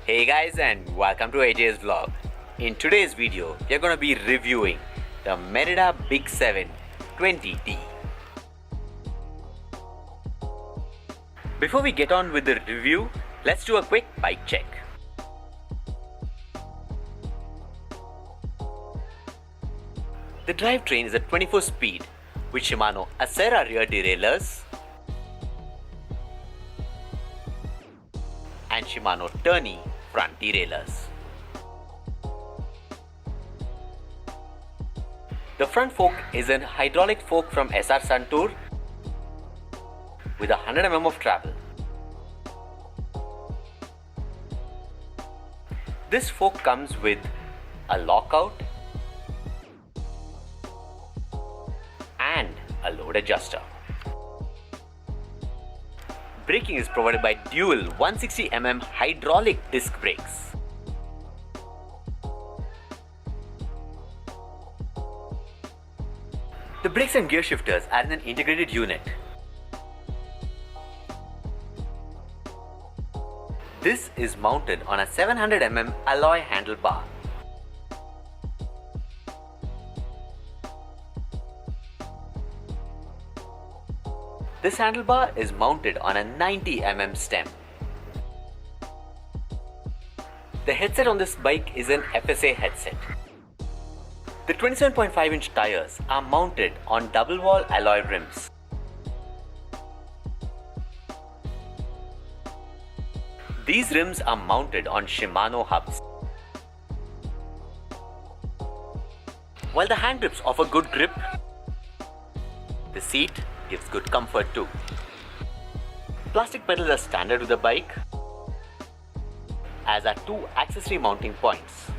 Hey guys, and welcome to AjsvLog. In today's video, we are going to be reviewing the Merida Big Seven 20D. Before we get on with the review, let's do a quick bike check. The drivetrain is a 24-speed with Shimano Acera rear derailleurs and Shimano Tourney front derailleurs. The front fork is a hydraulic fork from SR Suntour with 100 mm of travel. This fork comes with a lockout and a load adjuster. Braking is provided by dual 160 mm hydraulic disc brakes. The brakes and gear shifters are in an integrated unit. This is mounted on a 700 mm alloy handlebar. This handlebar is mounted on a 90 mm stem. The headset on this bike is an FSA headset. The 27.5-inch tires are mounted on double wall alloy rims. These rims are mounted on Shimano hubs. While the hand grips offer good grip, the seat gives good comfort too. Plastic pedals are standard with the bike, as are two accessory mounting points.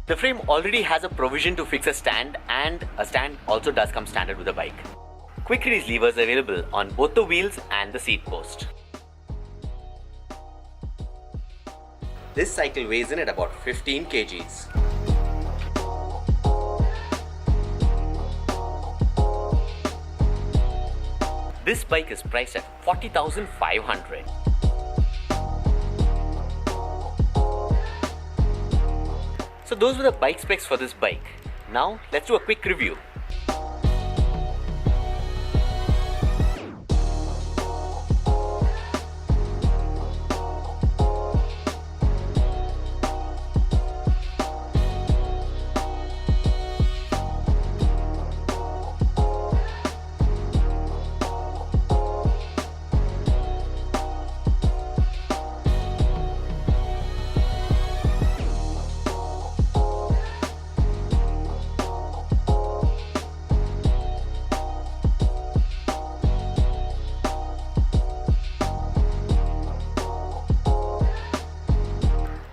The frame already has a provision to fix a stand, and a stand also does come standard with the bike. Quick release levers available on both the wheels and the seat post. This cycle weighs in at about 15 kgs. This bike is priced at 40,500. So those were the bike specs for this bike. Now let's do a quick review.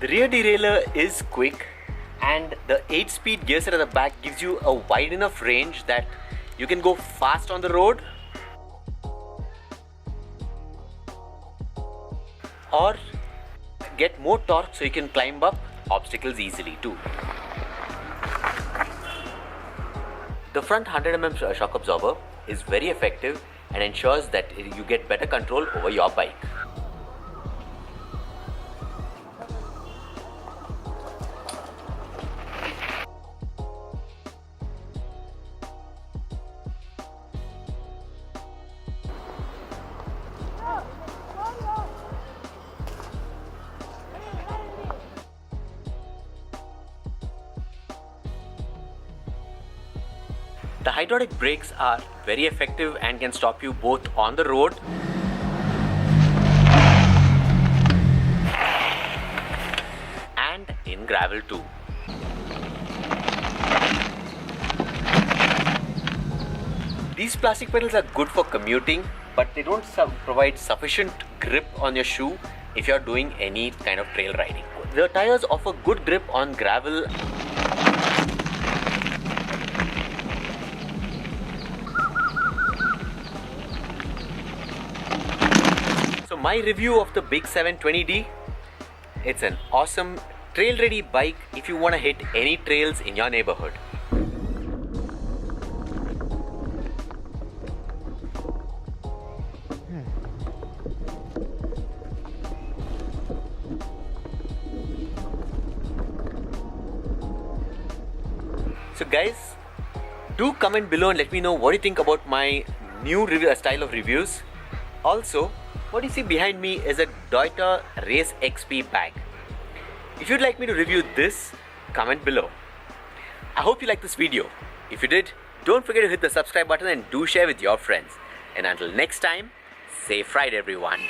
The rear derailleur is quick, and the 8-speed gear set at the back gives you a wide enough range that you can go fast on the road or get more torque so you can climb up obstacles easily too. The front 100 mm shock absorber is very effective and ensures that you get better control over your bike. The hydraulic brakes are very effective and can stop you both on the road and in gravel too. These plastic pedals are good for commuting, but they don't provide sufficient grip on your shoe if you're doing any kind of trail riding. The tires offer good grip on gravel . So my review of the Big Seven 20D, it's an awesome trail ready bike if you want to hit any trails in your neighborhood. So guys, do comment below and let me know what you think about my new style of reviews. Also, what you see behind me is a Deuter Race XP bag. If you'd like me to review this, comment below. I hope you liked this video. If you did, don't forget to hit the subscribe button and do share with your friends. And until next time, safe ride everyone.